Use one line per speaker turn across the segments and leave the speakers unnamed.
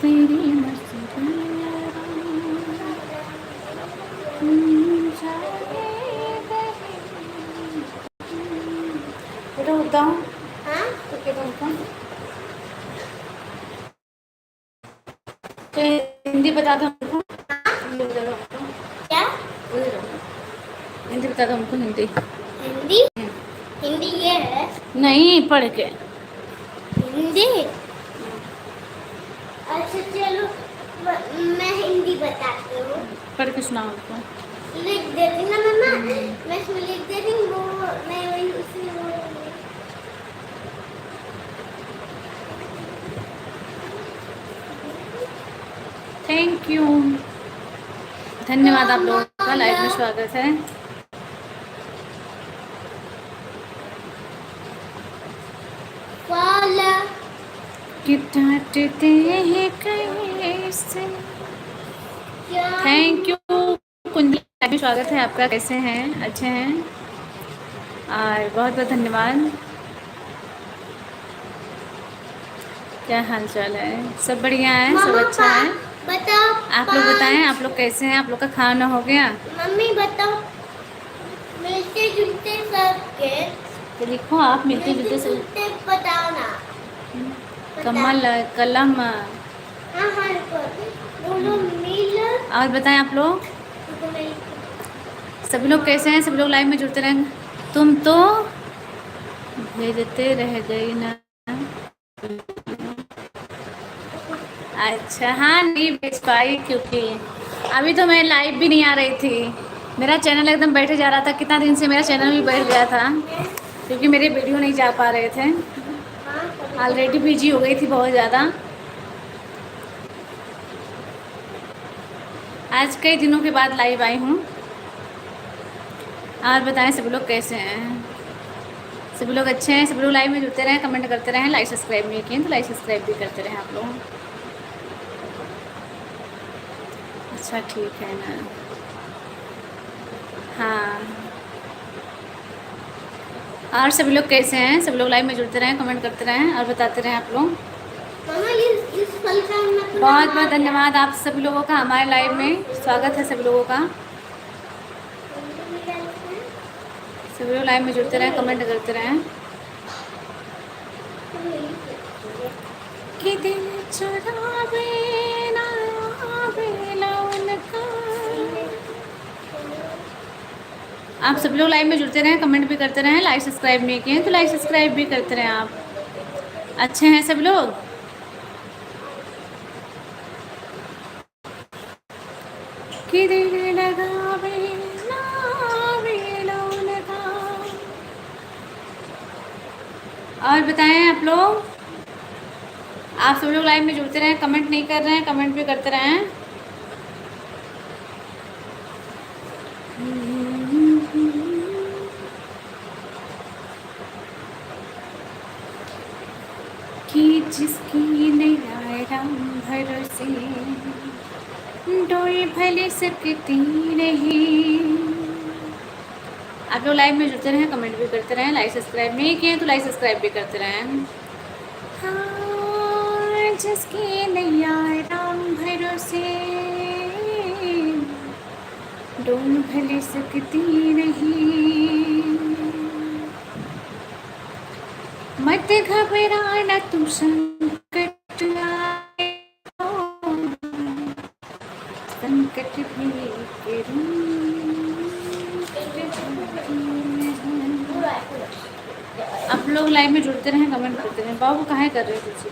तेरी मर्जी बेटा होता हूँ। हाँ तो क्या तुमको तो हिंदी बता दो हमको। क्या हिंदी बता दो हमको। हिंदी हिंदी हिंदी ये है नहीं पढ़ के हिंदी। अच्छा चलो मैं हिंदी बताती हूँ। पढ़ के सुनाओ हमको। लिख देती ना मम्मा। मैं इसमें लिख देती हूँ वो मैं वही उसमें वो थैंक यू धन्यवाद आप लोगों का लाइव में स्वागत है। कि डांटते हैं कैसे। थैंक यू कुंजी लाइव में स्वागत है आपका। कैसे हैं? अच्छे हैं और बहुत बहुत धन्यवाद। क्या हाल चाल है? सब बढ़िया है, सब अच्छा है। बताओ आप लोग बताएं, आप लोग कैसे हैं? आप लोग का खाना हो गया? मम्मी बताओ मिलते जुलते सबके तो लिखो आप मिलते जुलते सब बताओ ना। कमल कलम और बताएं आप लोग सभी लोग कैसे हैं? सभी लोग लाइव में जुड़ते रहेंगे। तुम तो भेजते रह गई ना। अच्छा हाँ नहीं भेज पाई क्योंकि अभी तो मैं लाइव भी नहीं आ रही थी। मेरा चैनल एकदम बैठे जा रहा था। कितना दिन से मेरा चैनल भी बैठ गया था क्योंकि मेरे वीडियो नहीं जा पा रहे थे। ऑलरेडी बिजी हो गई थी बहुत ज़्यादा। आज कई दिनों के बाद लाइव आई हूँ। और बताएं सभी लोग कैसे हैं? सभी लोग अच्छे हैं? सभी लोग लाइव में जुड़ते रहें, कमेंट करते रहें। लाइक सब्सक्राइब नहीं किए तो लाइक सब्सक्राइब भी करते रहें आप लोग। अच्छा ठीक है ना। हाँ और सभी लोग कैसे हैं? सभी लोग लाइव में जुड़ते रहें, कमेंट करते रहें और बताते रहें आप लोग। बहुत बहुत धन्यवाद आप सभी लोगों का। हमारे लाइव में स्वागत है सभी लोगों का। सभी लोग लाइव में जुड़ते रहें, कमेंट करते रहें। कि दिल चुरावे ना आवे लौन का। आप सब लोग लाइव में जुड़ते रहें, कमेंट भी करते रहें। लाइक सब्सक्राइब नहीं किए तो लाइक सब्सक्राइब भी करते रहें आप। अच्छे हैं सब लोग? कि दिल लगावे ना आवे लौन का। और बताएं आप लोग। आप सब लोग लाइव में जुड़ते रहें, कमेंट नहीं कर रहे हैं, कमेंट भी करते रहें। कि जिसकी नैया भरोसे डोर भले सकती नहीं। आप लोग लाइव में जुड़ते रहें, कमेंट भी करते रहें। लाइक सब्सक्राइब नहीं किए तो लाइक सब्सक्राइब भी करते रहें। हाँ जिसकी नैया राम भरोसे डोर भले सकती नहीं। मत घबराना तुम संकट आए तो संकट भी आप लोग लाइव में जुड़ते रहें, कमेंट करते रहें। बाबू कहाँ कर रहे हो तुलसी?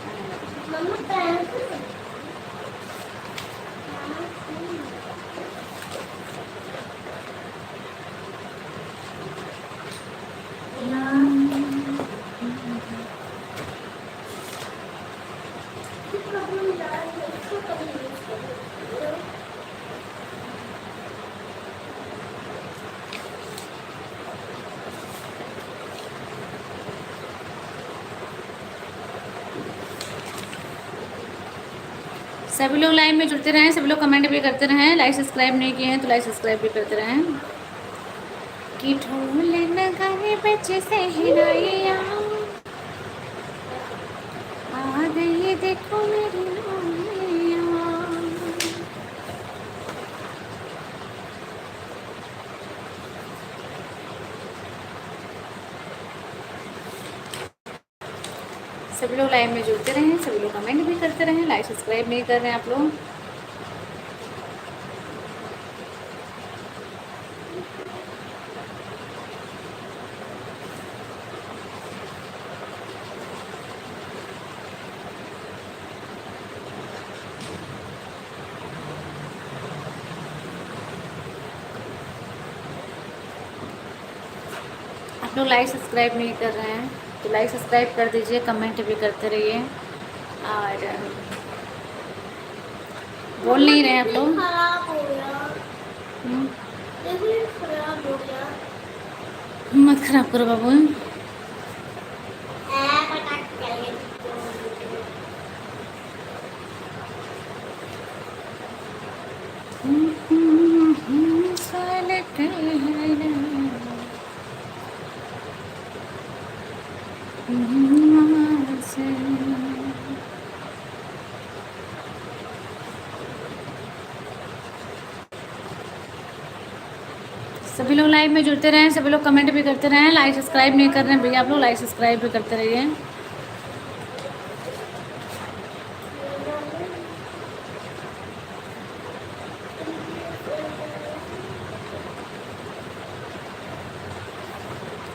सभी लोग लाइव में जुड़ते रहें, सभी लोग कमेंट भी करते रहें। लाइक सब्सक्राइब नहीं किए हैं तो लाइक सब्सक्राइब भी करते रहें। कि ढोल नगाड़े बजे सहनाइया आ गई देखो मेरी सभी लोग लाइव में जुड़ते रहें, सभी लोग कमेंट भी करते रहें। लाइक सब्सक्राइब नहीं कर रहे हैं आप लोग। आप लोग लाइक सब्सक्राइब नहीं कर रहे हैं तो लाइक सब्सक्राइब कर दीजिए, कमेंट भी करते रहिए। और बोल नहीं रहे हैं आप लोग। मत खराब करो बाबू। सभी लोग लाइव में जुड़ते रहें, सभी लोग कमेंट भी करते रहें। लाइक सब्सक्राइब नहीं कर रहे हैं भैया आप लोग, लाइक सब्सक्राइब भी करते रहिए।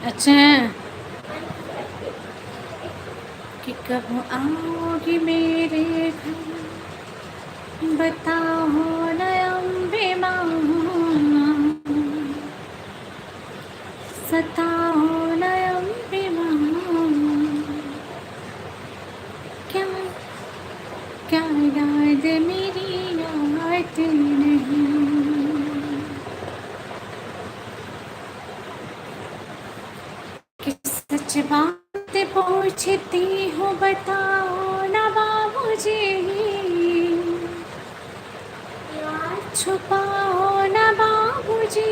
अच्छे हैं कि कब आओगी मेरे घर, बताओ न अम्बे माँ, सताओ न अम्बे माँ, क्या क्या याद मेरी आती नहीं। किस सच बात पूछती हूँ, बताओ ना बाबूजी, छुपाओ ना बाबूजी,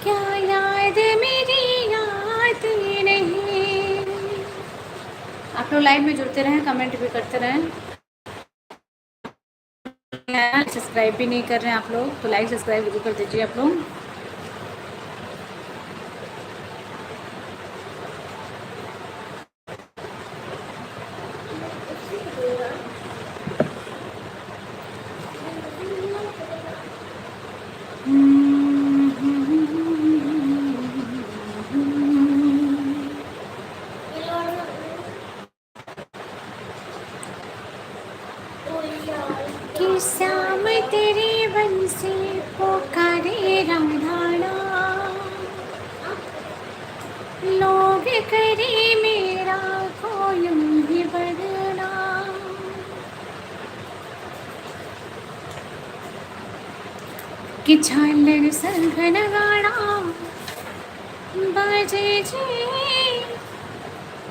क्या याद मेरी आती नहीं। आप लोग लाइव में जुड़ते रहें, कमेंट भी करते रहें। सब्सक्राइब भी नहीं कर रहे हैं आप लोग तो लाइक सब्सक्राइब जरूर कर दीजिए आप लोग। कि श्याम तेरी बंसी पुकारे राधाना, लोग करे मेरा को यूं ही बदना। कि झालर संग नगाड़ा बाजे जी,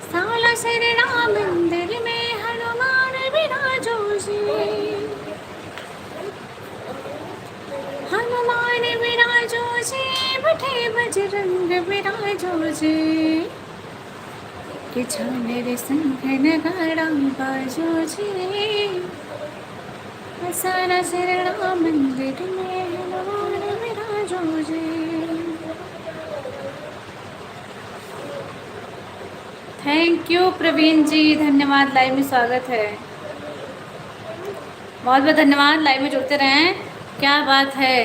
साला सरना मंदिर में हनुमान विराजो जी, हनुमान विराजो जी, बैठे बजरंग विराजो जी। कि झालर संग नगाड़ा बाजो जी, सारा सरना मंदिर में हनुमान विराजो जी। थैंक यू प्रवीण जी, धन्यवाद। लाइव में स्वागत है, बहुत बहुत धन्यवाद। लाइव में जुड़ते रहें। क्या बात है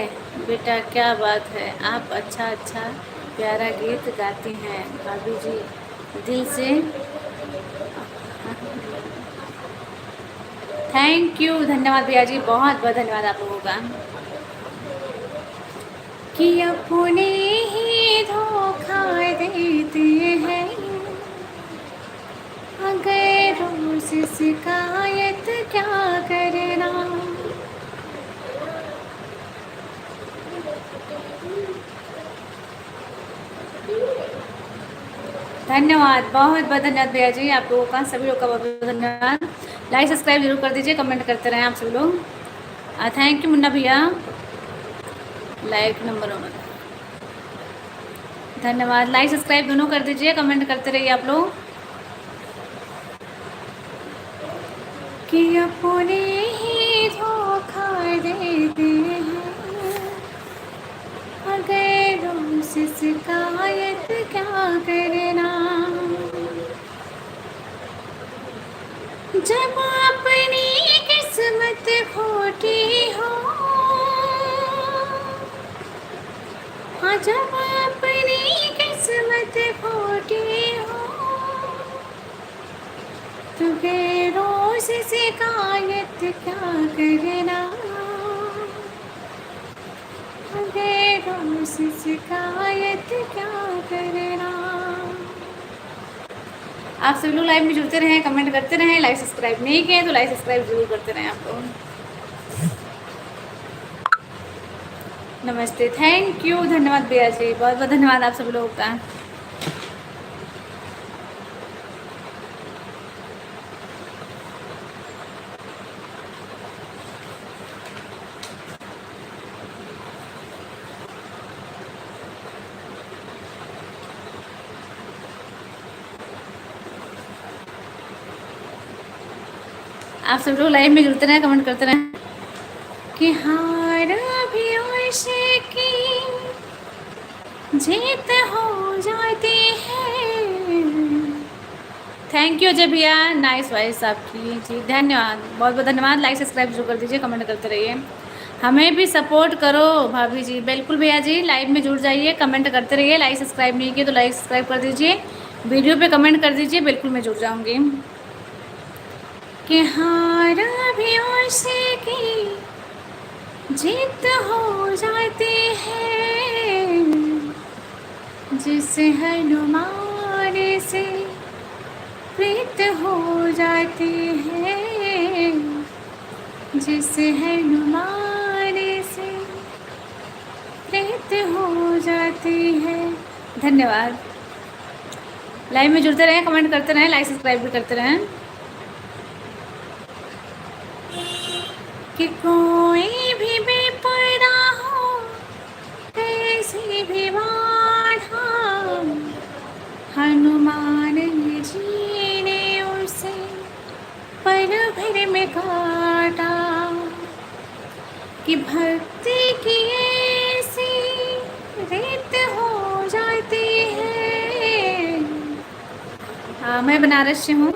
बेटा, क्या बात है, आप अच्छा अच्छा प्यारा गीत गाती हैं भाभी जी, दिल से। थैंक यू, धन्यवाद भैया जी, बहुत बहुत धन्यवाद आप लोगों का। कि अपने ही धोखा देते हैं, अगर रोज शिकायत क्या करना। धन्यवाद, बहुत बहुत धन्यवाद भैया जी आप लोगों का, सभी लोग का बहुत बहुत धन्यवाद। लाइक सब्सक्राइब जरूर कर दीजिए, कमेंट करते रहें आप सभी लोग। थैंक यू मुन्ना भैया, लाइक नंबर 1, धन्यवाद। लाइक सब्सक्राइब दोनों कर दीजिए, कमेंट करते रहिए आप लोग। कि अपने ही धोखा देते हैं, अगर रोज शिकायत क्या करना। जब अपनी किस्मत खोटी हो, हाँ जब अपनी किस्मत खोटी हो, तो गैरों से शिकायत क्या करना, गैरों से शिकायत क्या करना। आप सभी लोग लाइव में जुड़ते रहें, कमेंट करते रहें, लाइक सब्सक्राइब नहीं किए तो लाइक सब्सक्राइब जरूर करते रहें आप लोग। नमस्ते, थैंक यू, धन्यवाद भैया जी, बहुत बहुत धन्यवाद आप सभी लोगों का। आप सब लोग लाइव में जुड़ते रहें, कमेंट करते रहें कि हार भी ऐसे की जीत हो जाती है। थैंक यू अजय भैया, नाइस वॉइस आपकी जी, धन्यवाद, बहुत बहुत धन्यवाद। लाइक सब्सक्राइब जरूर कर दीजिए, कमेंट करते रहिए, हमें भी सपोर्ट करो भाभी जी। बिल्कुल भैया जी, लाइव में जुड़ जाइए, कमेंट करते रहिए, लाइक सब्सक्राइब नहीं किए तो लाइक सब्सक्राइब कर दीजिए, वीडियो पे कमेंट कर दीजिए, बिल्कुल मैं जुड़ जाऊँगी। कि हार भी ऐसे की जीत हो जाती है, जिसे हनुमान से प्रीत हो जाती है, जिसे हनुमान से प्रीत हो जाती है। धन्यवाद। लाइव में जुड़ते रहें, कमेंट करते रहें, लाइक सब्सक्राइब भी करते रहें। कि कोई भी बेपरा हो, कैसी भी बाधा, हनुमान जी ने उसे पल भर में काटा। कि भक्ति की ऐसी रीत हो जाती है। हाँ, मैं बनारस से हूँ।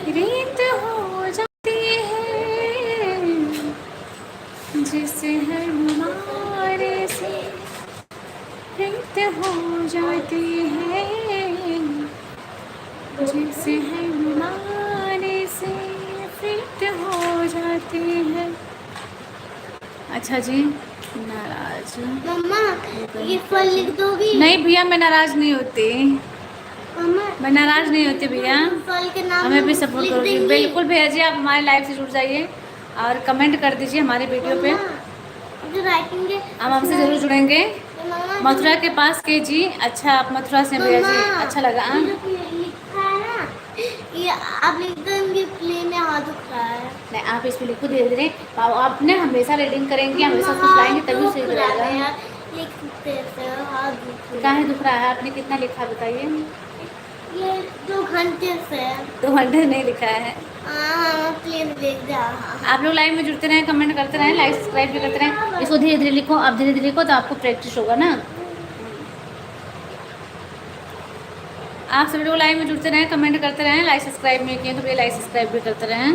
रीत हो जाती है, जिसे हनुमान से रीत हो जाती है, जिसे हनुमान से रीत हो जाती है। अच्छा जी, नाराज
मम्मा ये फल लिख दोगी?
नहीं भैया, मैं नाराज नहीं होती, मैं नाराज नहीं होती भैया, हमें भी सपोर्ट करोगी। बिल्कुल भैया जी, आप हमारे लाइव से जुड़ जाइए और कमेंट कर दीजिए हमारे वीडियो पे, हम हमसे ज़रूर जुड़ेंगे। मथुरा के पास के जी, अच्छा आप मथुरा से भैया जी, अच्छा लगा।
ये आप लिख देंगे, प्ले में हाथ दुख रहा है।
नहीं, आप इस पे लिखो धीरे धीरे, आप ना हमेशा रीडिंग करेंगे, हमेशा कुछ लाएंगे तभी सही रहेगा। कहाँ दुख रहा है? आपने कितना लिखा बताइए?
ये 2 घंटे से।
2 घंटे नहीं लिखा है।
आप
आप लोग लाइव में जुड़ते रहें, कमेंट करते रहें, लाइक सब्सक्राइब भी करते रहें। इसको धीरे धीरे लिखो, आप धीरे धीरे लिखो तो आपको प्रैक्टिस होगा ना। आप सभी लोग लाइव में जुड़ते रहें, कमेंट करते रहें, लाइक सब्सक्राइब नहीं किए तो भैया लाइक सब्सक्राइब भी करते रहें।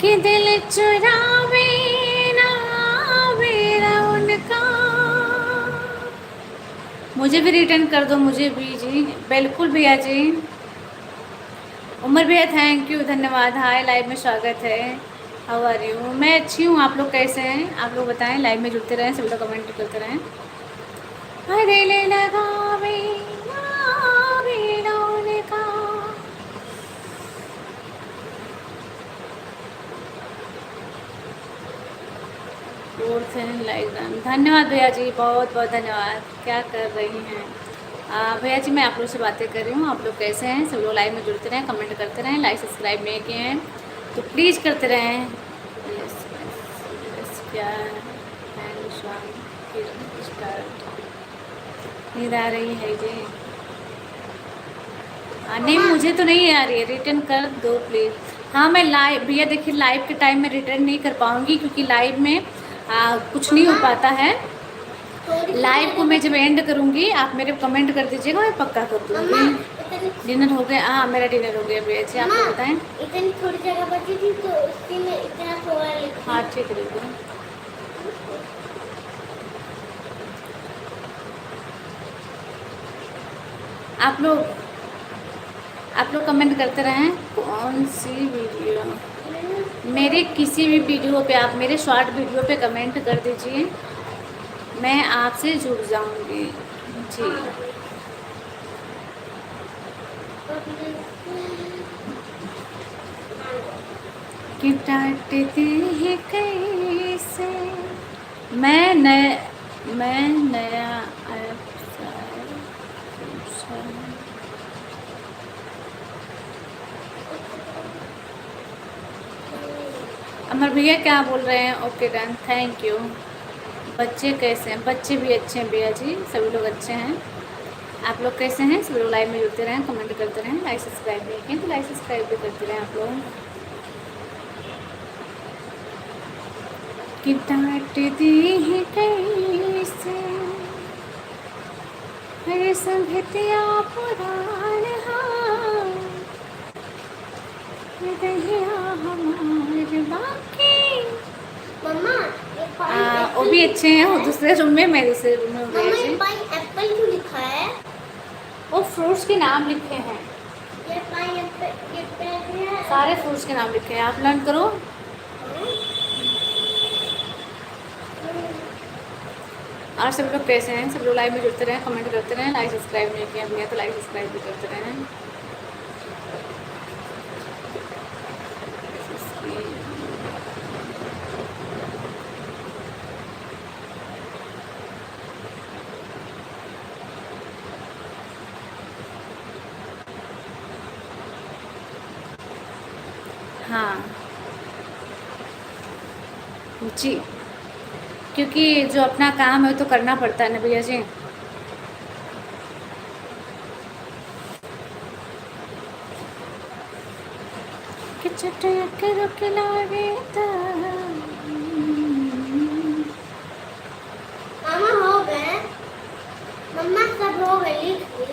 कि दिल चुरावे ना मेरा उनका, मुझे भी रिटर्न कर दो, मुझे भी जी। बिल्कुल भैया जी। उमर भैया थैंक यू, धन्यवाद। हाय, लाइव में स्वागत है, हाउ आर यू? मैं अच्छी हूँ, आप लोग कैसे हैं? आप लोग बताएं, लाइव में जुड़ते रहें, सभी लोग कमेंट करते रहें। दिल लगावे ना मेरा उनका, धन्यवाद भैया जी, बहुत बहुत धन्यवाद। क्या कर रही हैं भैया जी? मैं आप लोग से बातें कर रही हूँ, आप लोग कैसे हैं? सब लोग लाइव में जुड़ते रहें, कमेंट करते रहें, लाइक सब्सक्राइब नहीं किए हैं तो प्लीज़ करते रहें। क्या नींद आ रही है जी? नहीं, मुझे तो नहीं आ रही है, रिटर्न कर दो प्लीज़। हाँ, मैं लाइव भैया देखिए, लाइव के टाइम में रिटर्न नहीं कर पाऊँगी क्योंकि लाइव में कुछ नहीं हो
मम्मा,
पाता है।
थोड़ी सी
लाइव को
जगह
मैं जब एंड करूँगी आप मेरे कमेंट कर दीजिएगा, मैं पक्का कर
मम्मा,
दूँगी।
इतनी
डिनर हो गया? हाँ मेरा डिनर हो गया भैया जी, आप
मम्मा,
लोग बताएं।
इतनी थोड़ी जगह बची थी तो उसकी में इतना थोड़ा लिखी।
हाँ ठीक है बिल्कुल। आप लोग कमेंट करते रहें। कौन सी वीडियो? मेरे किसी भी वीडियो पे, आप मेरे शॉर्ट वीडियो पे कमेंट कर दीजिए, मैं आपसे जुड़ जाऊंगी जी। कि डांटते हैं कैसे। मैं नया अमर भैया क्या बोल रहे हैं? Okay done, thank you. बच्चे कैसे हैं? बच्चे भी अच्छे हैं भैया जी, सभी लोग अच्छे हैं। आप लोग कैसे हैं? सभी लोग लाइव में जुड़ते रहें, कमेंट करते रहें, लाइक सब्सक्राइब नहीं किए तो लाइक सब्सक्राइब भी करते रहें आप लोग। कि डांटते हैं कैसे हर संगतिया पुराण हमारे बाकी।
मम्मा, ये
वो भी अच्छे हैं, वो दूसरे रूम में, मैं दूसरे रूम में हूँ भैया जी।
पाइनएप्पल क्यों लिखा है?
वो फ्रूट्स के नाम लिखे हैं,
ये पाइनएप्पल, ये पेड़ है।
सारे फ्रूट्स के नाम लिखे हैं, आप लर्न करो। और सब लोग कैसे हैं? सब लोग लाइव में जुड़ते रहें, कमेंट करते रहें, लाइक सब्सक्राइब नहीं किया भैया तो लाइक सब्सक्राइब भी करते रहें। हाँ जी, क्योंकि जो अपना काम है वो तो करना पड़ता है ना भैया जी। कि चटक रुक लागे
मामा हो गए? मम्मा सब हो गए, लिख ली।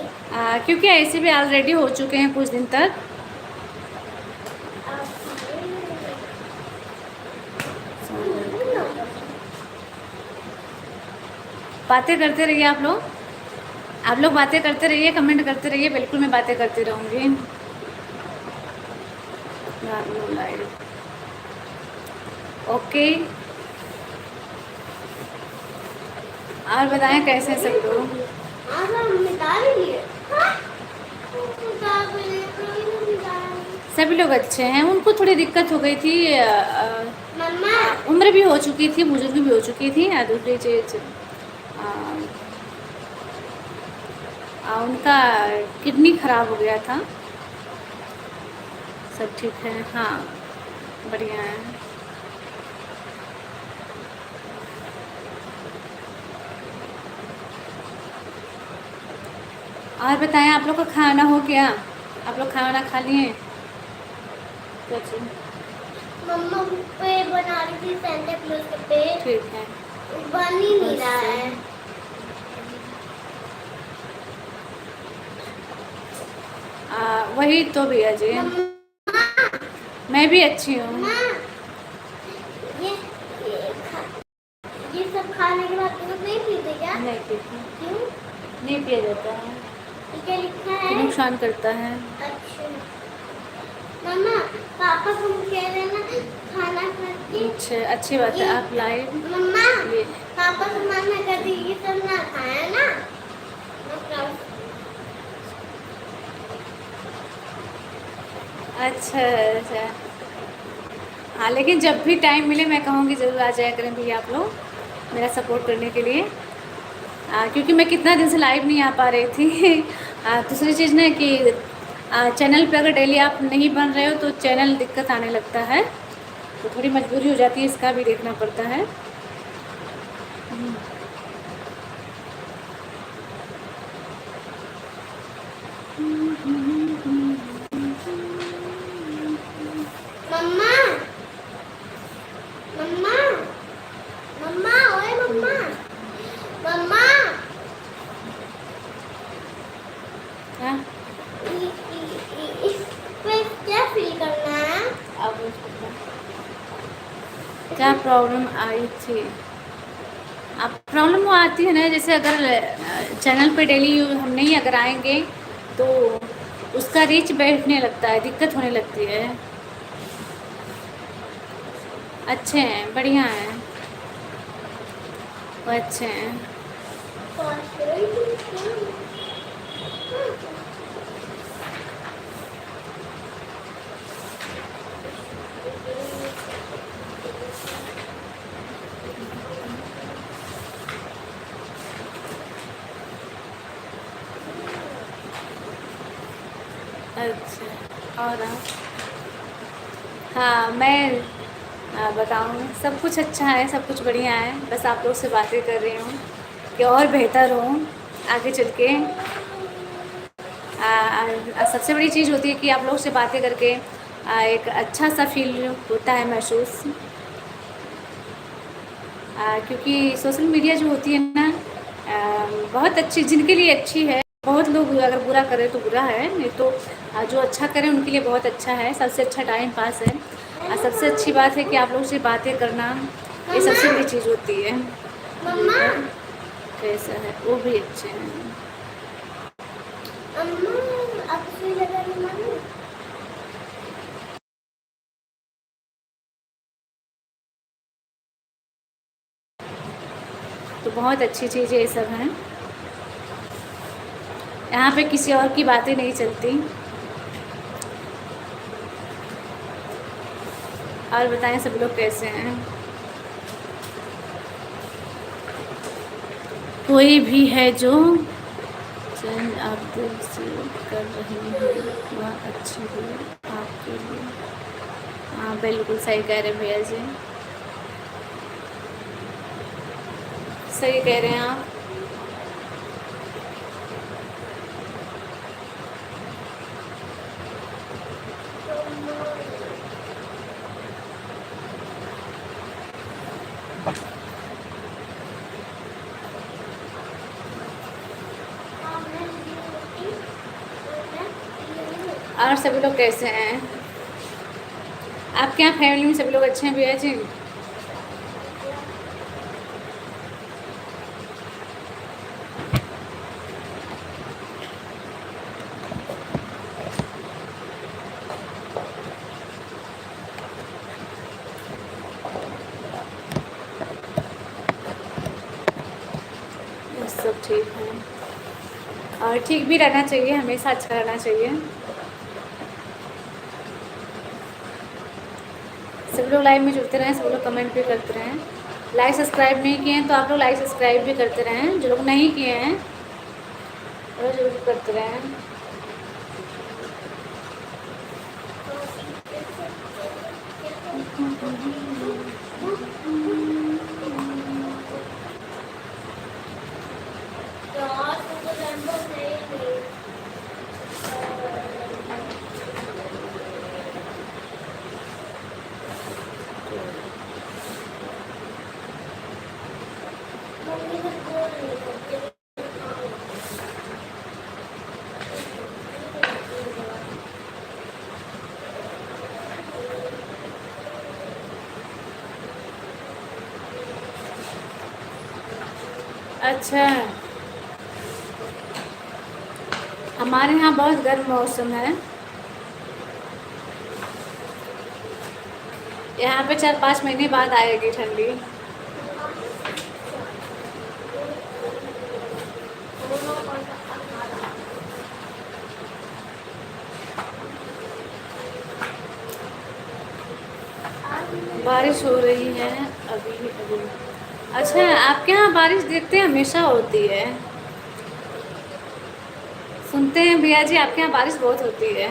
क्योंकि ऐसे भी ऑलरेडी हो चुके हैं कुछ दिन तक। बातें करते रहिए आप लोग बातें करते रहिए, कमेंट करते रहिए, बिल्कुल मैं बातें करती रहूँगी। ओके, और बताएं कैसे हैं सब लोग? सभी लोग अच्छे हैं। उनको थोड़ी दिक्कत हो गई थी,
मम्मा,
उम्र भी हो चुकी थी, बुजुर्ग भी हो चुकी थी। दूसरी चीज़ उनका किडनी खराब हो गया था। सब ठीक है, हाँ बढ़िया है। और बताएं, आप लोग का खाना हो गया? आप लोग खाना खा लिए?
मम्मा पे बना रही थी सेंटा क्लॉज के पेड़,
ठीक है,
बन ही नहीं रहा है।
वही तो भैया जी, मैं भी अच्छी हूँ।
मम्मा, ये ये सब खाने के बाद दूध नहीं पीते क्या?
नहीं पीती,
क्यों?
नहीं पिया जाता है,
ये क्या लिखा
ये
है?
नुकसान करता है।
अच्छा मम्मा, पापा को कह रहे ना खाना खाती।
अच्छा, अच्छी बात है, आप लाइव।
मम्मा,
ये
पापा को मना कर दी, ये सब ना खाया ना।
अच्छा, हाँ लेकिन जब भी टाइम मिले मैं कहूँगी ज़रूर आ जाया करें भैया आप लोग मेरा सपोर्ट करने के लिए। क्योंकि मैं कितना दिन से लाइव नहीं आ पा रही थी। दूसरी चीज़ ना कि चैनल पे अगर डेली आप नहीं बन रहे हो तो चैनल दिक्कत आने लगता है, तो थोड़ी मजबूरी हो जाती है, इसका भी देखना पड़ता है।
मम्मा, मम्मा,
प्रॉब्लम आई थी? अब प्रॉब्लम वो आती है ना, जैसे अगर चैनल पे डेली हम नहीं अगर आएंगे तो उसका रीच बैठने लगता है, दिक्कत होने लगती है। अच्छे हैं, बढ़िया हैं, वो अच्छे हैं। अच्छा, और हाँ मैं बताऊँ, सब कुछ अच्छा है, सब कुछ बढ़िया है, बस आप लोग से बातें कर रही हूँ कि और बेहतर हो आगे चल के। सबसे बड़ी चीज़ होती है कि आप लोग से बातें करके एक अच्छा सा फील होता है महसूस, क्योंकि सोशल मीडिया जो होती है ना, बहुत अच्छी, जिनके लिए अच्छी है। बहुत लोग अगर बुरा करें तो बुरा है, नहीं तो जो अच्छा करें उनके लिए बहुत अच्छा है, सबसे अच्छा टाइम पास है। सबसे अच्छी बात है कि आप लोग से बातें करना, ये सबसे बड़ी चीज़ होती है। कैसा है, वो भी अच्छे हैं। तो बहुत अच्छी चीज़ें ये सब हैं, यहाँ पे किसी और की बातें नहीं चलती। और बताएं सब लोग कैसे हैं? कोई भी है जो चैनल आप दिल से कर रहे हैं वह अच्छी हो आपके लिए। हाँ बिल्कुल सही कह रहे हैं भैया जी, सही कह रहे हैं आप। और सभी लोग कैसे हैं? आपके यहाँ फैमिली में सभी लोग अच्छे हैं भैया जी? सब ठीक है, और ठीक भी रहना चाहिए, हमेशा अच्छा रहना चाहिए। सब लोग लाइव में जुड़ते रहें, सब लोग कमेंट भी करते रहें। लाइक सब्सक्राइब नहीं किए हैं तो आप लोग लाइक सब्सक्राइब भी करते रहें, जो लोग नहीं किए हैं वो जरूर करते रहें। अच्छा, हमारे यहाँ बहुत गर्म मौसम है, यहाँ पे 4-5 महीने बाद आएगी ठंडी। बारिश हो रही है अभी अभी। अच्छा, आपके यहाँ बारिश देखते हैं हमेशा होती है, सुनते हैं भैया जी आपके यहाँ बारिश बहुत होती है।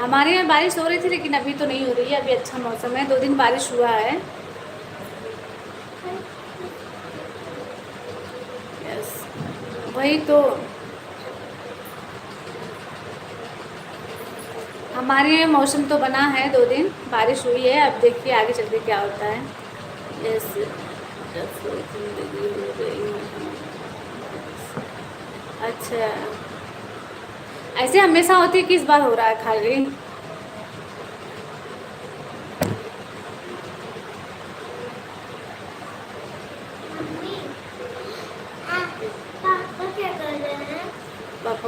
हमारे यहाँ बारिश हो रही थी लेकिन अभी तो नहीं हो रही है, अभी अच्छा मौसम है, 2 दिन बारिश हुआ है। यस, वही तो, हमारे यहाँ मौसम तो बना है, 2 दिन बारिश हुई है, अब देखिए आगे चल के क्या होता है। यस, जिंदगी हो गई है। अच्छा, ऐसे हमेशा होती है कि इस बार हो रहा है खाली?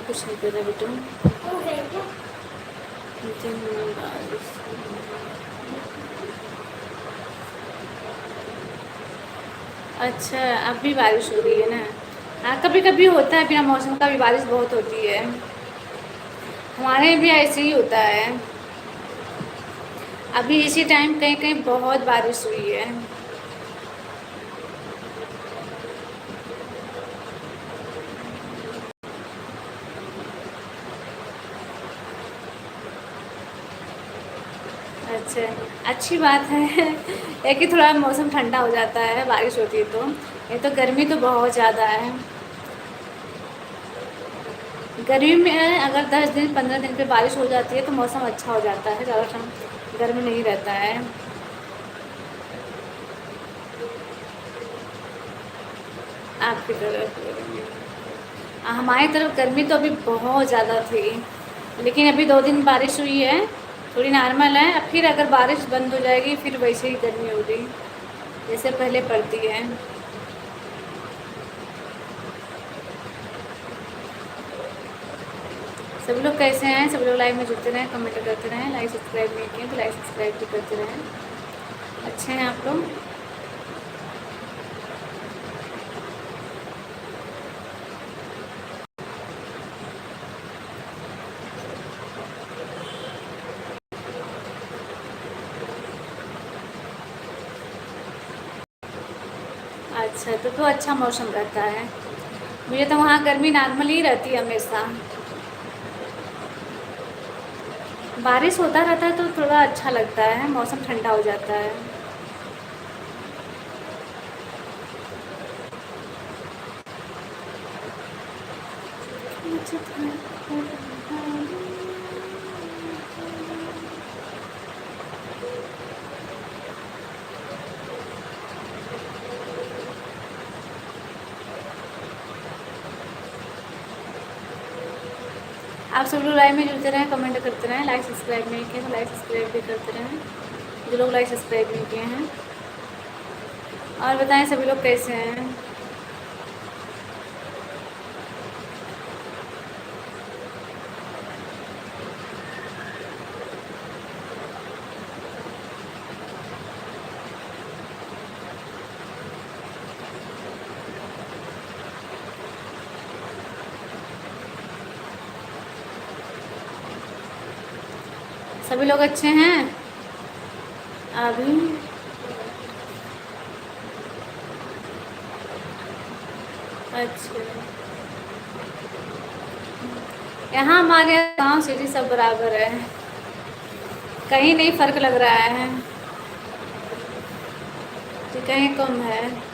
कुछ नहीं कर रहा बेटू।
हो गए क्या?
अच्छा, अब भी बारिश हो रही है ना। हाँ, कभी कभी होता है बिना मौसम का भी बारिश बहुत होती है। हमारे यहाँ भी ऐसे ही होता है। अभी इसी टाइम कहीं कहीं बहुत बारिश हुई है। अच्छा, अच्छी बात है। है कि थोड़ा मौसम ठंडा हो जाता है बारिश होती है तो। ये तो गर्मी तो बहुत ज़्यादा है। गर्मी में अगर 10 दिन 15 दिन पे बारिश हो जाती है तो मौसम अच्छा हो जाता है, ज़्यादा ठंड गर्मी नहीं रहता है। आपकी तरफ हमारी तरफ गर्मी तो अभी बहुत ज़्यादा थी, लेकिन अभी 2 दिन बारिश हुई है, थोड़ी नॉर्मल है। अब फिर अगर बारिश बंद हो जाएगी फिर वैसे ही गर्मी होगी जैसे पहले पड़ती है। सभी लोग कैसे हैं? सभी लोग लाइव में जुड़ते रहें, कमेंट करते रहें। लाइक सब्सक्राइब नहीं किए तो लाइक सब्सक्राइब भी करते रहें। अच्छे हैं आप लोग? अच्छा, तो अच्छा मौसम रहता है। मुझे तो वहाँ गर्मी नॉर्मल ही रहती है हमेशा। बारिश होता रहता है तो थोड़ा अच्छा लगता है, मौसम ठंडा हो जाता है। आप सब लोग लाइव में जुड़ते रहें, कमेंट करते रहें। लाइक सब्सक्राइब नहीं किए तो लाइक सब्सक्राइब भी करते रहें, जो लोग लाइक सब्सक्राइब नहीं किए हैं। और बताएं सभी लोग कैसे हैं? सभी लोग अच्छे हैं अभी? अच्छा, यहाँ हमारे गांव सिटी सब बराबर है, कहीं नहीं फर्क लग रहा है कि कहीं कम है।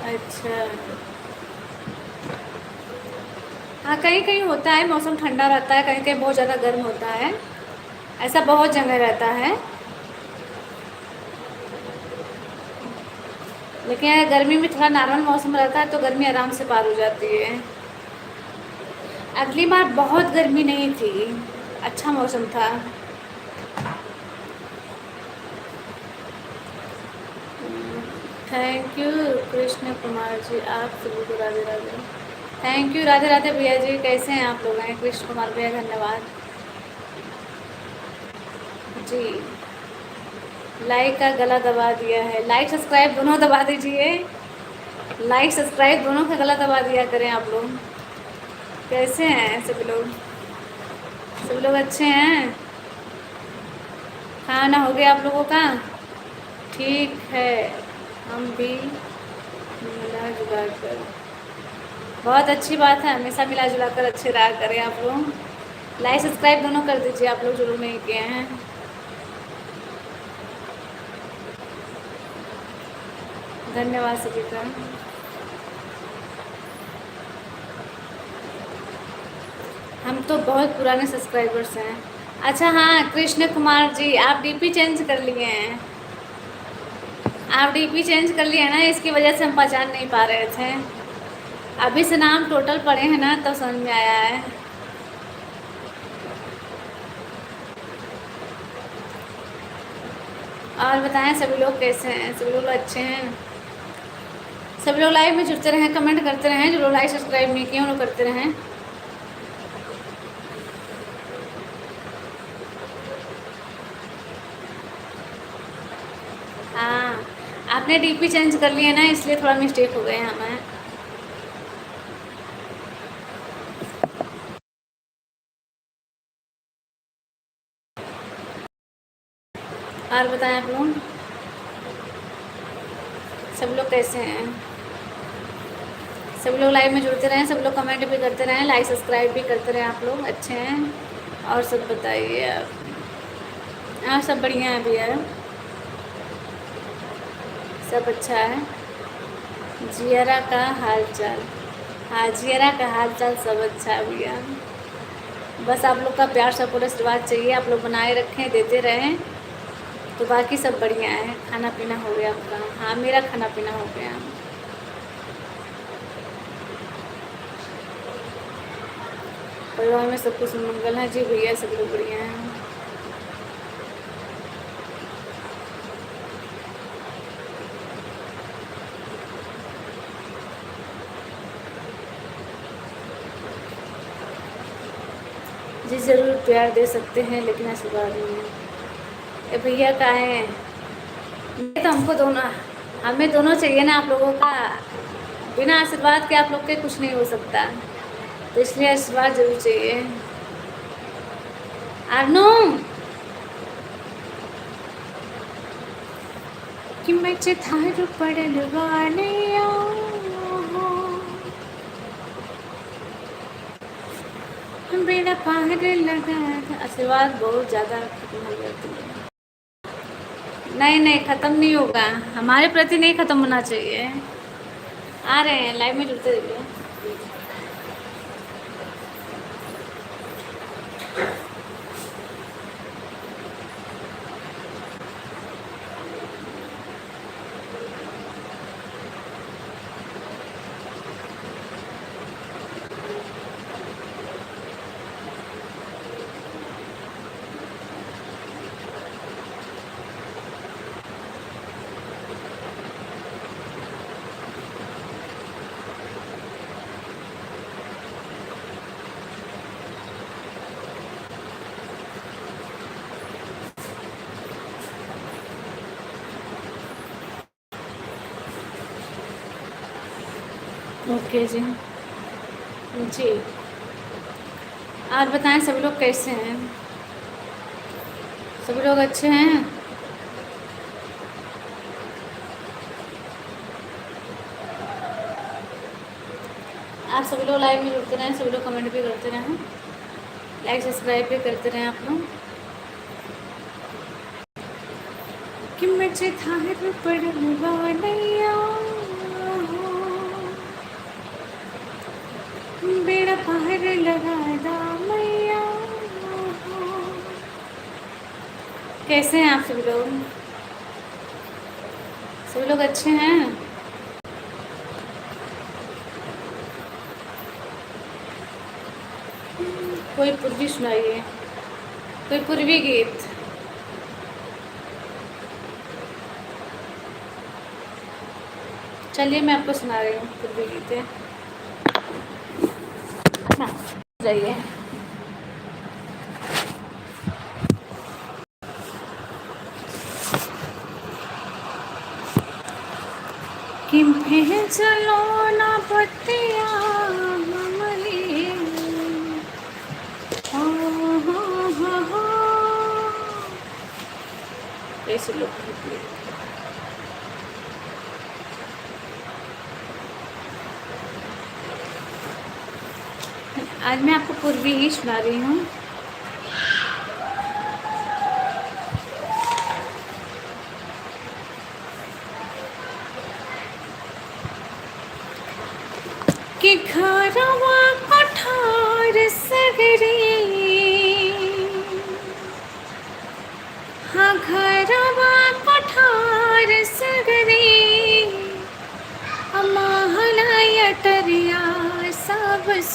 अच्छा, हाँ कहीं कहीं होता है मौसम ठंडा रहता है, कहीं कहीं बहुत ज़्यादा गर्म होता है, ऐसा बहुत जगह रहता है। लेकिन अगर गर्मी में थोड़ा नॉर्मल मौसम रहता है तो गर्मी आराम से पार हो जाती है। अगली बार बहुत गर्मी नहीं थी, अच्छा मौसम था। थैंक यू कृष्ण कुमार जी, आप सभी को राधे राधे। थैंक यू, राधे राधे भैया जी। कैसे हैं आप लोग? हैं कृष्ण कुमार भैया, धन्यवाद जी। लाइक का गला दबा दिया है, लाइक सब्सक्राइब दोनों दबा दीजिए। लाइक सब्सक्राइब दोनों का गला दबा दिया करें आप लोग। कैसे हैं सभी लोग? सभी लोग अच्छे हैं? खाना हो गया आप लोगों का? ठीक है, हम भी मिला जुला कर, बहुत अच्छी बात है, हमेशा मिला जुला कर अच्छे रहा करें आप लोग। लाइक सब्सक्राइब दोनों कर दीजिए आप लोग जो लोग नहीं किए हैं। धन्यवाद सभी का। हम तो बहुत पुराने सब्सक्राइबर्स हैं। अच्छा हाँ कृष्ण कुमार जी, आप डीपी चेंज कर लिए हैं। आप डीपी चेंज कर लिए हैं ना, इसकी वजह से हम पहचान नहीं पा रहे थे। अभी से नाम टोटल पढ़े हैं ना तो समझ में आया है। और बताएं सभी लोग कैसे हैं? सभी लोग अच्छे हैं? सभी लोग लाइव में जुड़ते रहें, कमेंट करते रहें। जो लोग लाइक सब्सक्राइब नहीं किए वो लोग करते रहें। हाँ आपने डीपी चेंज कर लिया ना, इसलिए थोड़ा मिस्टेक हो गए हमें। और बताएं आप लोग सब लोग कैसे हैं? सब लोग लाइव में जुड़ते रहें, सब लोग कमेंट भी करते रहें, लाइक सब्सक्राइब भी करते रहें। आप लोग अच्छे हैं? और सब बताइए आप। हाँ सब बढ़िया है भैया, सब अच्छा है। जियरा का हाल चाल? हाँ जियरा का हाल चाल सब अच्छा है भैया। बस आप लोग का प्यार सपोर्ट आशीर्वाद चाहिए, आप लोग बनाए रखें, देते रहें, तो बाकी सब बढ़िया है। खाना पीना हो गया आपका? हाँ मेरा खाना पीना हो गया। परिवार में सब कुछ मंगल है जी भैया, सब लोग बढ़िया हैं। जी ज़रूर प्यार दे सकते हैं लेकिन आशीर्वाद नहीं है। ए भैया कहाँ हैं? ये तो हमको दोनों, हमें दोनों चाहिए ना आप लोगों का। बिना आशीर्वाद के आप लोग के कुछ नहीं हो सकता, तो इसलिए आशीर्वाद जरूर चाहिए। आरनू कि मैं थार पड़ल वालिया बेड़ा पार लगा। आशीर्वाद बहुत ज़्यादा खत्म हो जाती है। नहीं नहीं ख़त्म नहीं होगा, हमारे प्रति नहीं ख़त्म होना चाहिए। आ रहे हैं लाइव में जुड़ते रहिए। ओके जी जी। और बताएं सभी लोग कैसे हैं? सभी लोग अच्छे हैं? आप सभी लोग लाइव में जुड़ते रहें, सभी लोग कमेंट भी करते रहें, लाइक सब्सक्राइब भी करते रहें आप लोग। कि मुझे थार पड़ल वालिया बेड़ा पार लगा दा मैया। कैसे हैं आप सभी लोग? सभी लोग अच्छे हैं? कोई पूर्वी सुनाइए, कोई पूर्वी गीत। चलिए मैं आपको सुना रही हूँ पूर्वी गीतें। अच्छा जाइए। कि चलो ना पतिया ममली ऐसे लोग। आज मैं आपको पूर्वी ही सुना रही हूँ।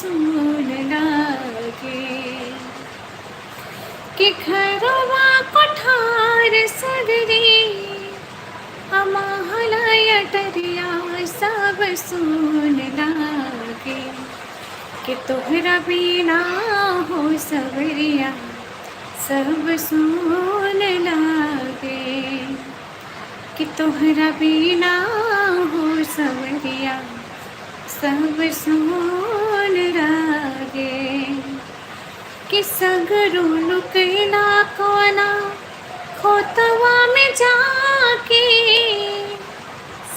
सुन लागे कि घरवा कोठार सगरी हमाहला डरिया सब सुन लागे कि तोहरा बिना हो सवरिया सब सुन लागे कि तोहरा बिना हो सवरिया सब सुन लागे कि सगरो लुकैला कोना खोतवा में जाके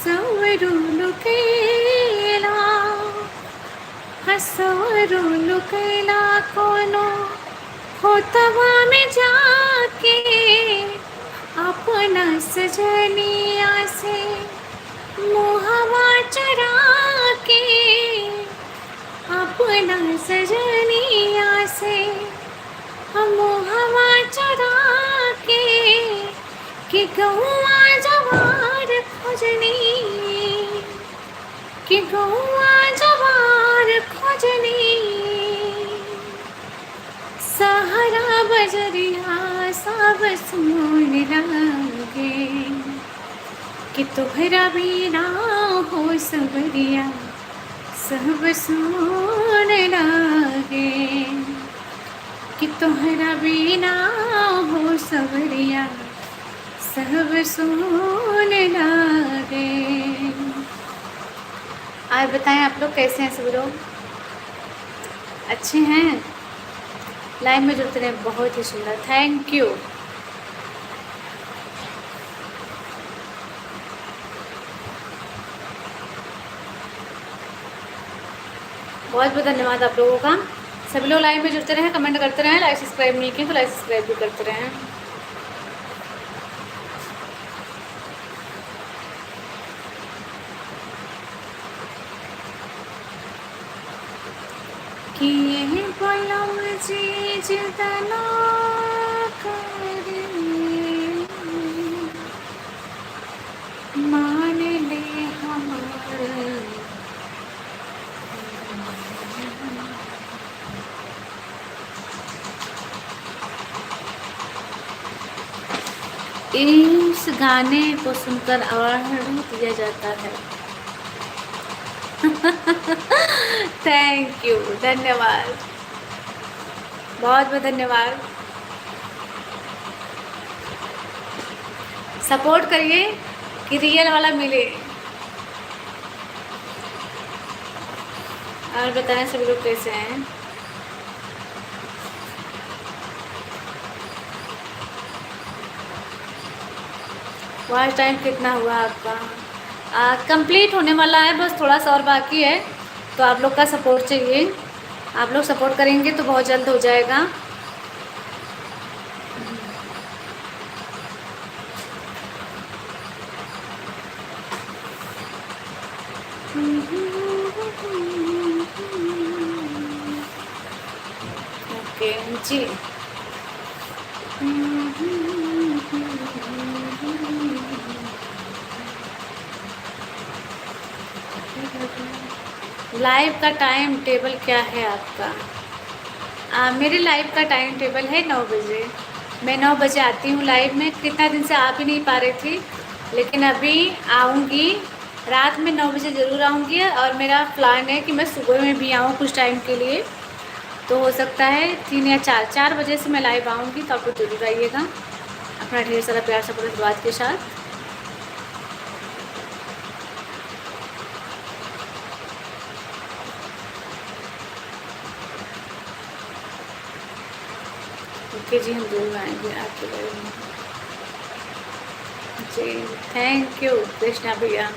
सवरो लुकैला हसवरो लुकैला कोनो खोतवा में जाके अपना सजनिया से मुहवा चढ़ा के अपना सजनिया से हम हवा चढ़ा के कि गौआ जवार खोजनी कि गौआ जवार खोजनी सहारा बजरिया सब सुन लागे कि तोहरा बिना हो सबरिया सब सुन लागे कि तोहरा बिना हो सबरिया सब सुन लागे। आज बताएं आप लोग कैसे हैं सब लोग? अच्छे हैं? लाइन में जुड़ते रहे, बहुत ही सुंदर, थैंक यू। बहुत बहुत धन्यवाद आप लोगों का। सभी लोग लाइव में जुड़ते रहें, कमेंट करते रहें, लाइक सब्सक्राइब नहीं किए तो लाइक सब्सक्राइब भी करते रहें। कि ये पलम चीज तना करे मान ले हमारे इस गाने को सुनकर अवार्ड दिया जाता है। थैंक यू, धन्यवाद, बहुत बहुत धन्यवाद। सपोर्ट करिए कि रियल वाला मिले। और बताएं सभी लोग कैसे हैं? वॉच टाइम कितना हुआ आपका? कंप्लीट होने वाला है, बस थोड़ा सा और बाकी है, तो आप लोग का सपोर्ट चाहिए। आप लोग सपोर्ट करेंगे तो बहुत जल्द हो जाएगा। ओके जी, लाइव का टाइम टेबल क्या है आपका? मेरे लाइव का टाइम टेबल है 9 बजे। मैं 9 बजे आती हूँ लाइव में। कितना दिन से आ भी नहीं पा रही थी, लेकिन अभी आऊँगी। रात में 9 बजे ज़रूर आऊँगी। और मेरा प्लान है कि मैं सुबह में भी आऊँ कुछ टाइम के लिए, तो हो सकता है 3 या 4 बजे से मैं लाइव आऊँगी, तो आप लोग जरूर आइएगा अपना ढेर सारा प्यार सपोर्ट आशीर्वाद के साथ। ओके जी, हम जरूर आएंगे आपके बारे में जी। थैंक यू कृष्णा भैया।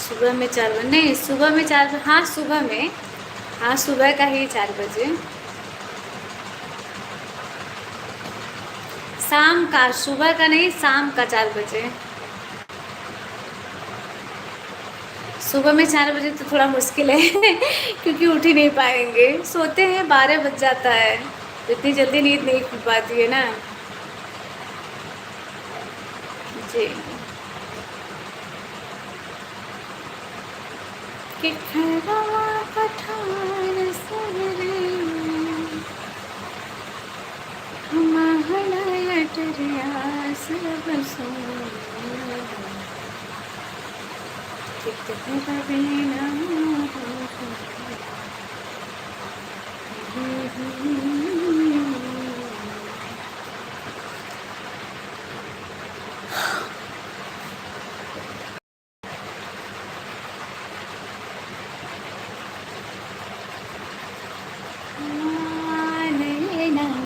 सुबह में 4 बजे नहीं, सुबह में 4 बजे, हाँ सुबह में, हाँ सुबह का ही 4 बजे। शाम का, सुबह का नहीं, शाम का 4 बजे। सुबह में 4 बजे तो थोड़ा मुश्किल है क्योंकि उठ ही नहीं पाएंगे, सोते हैं 12 बज जाता है, इतनी जल्दी नींद नहीं खुल पाती है ना जी। कि खैरवा पठार सगरे हमारा टरियास बसो कितना बिना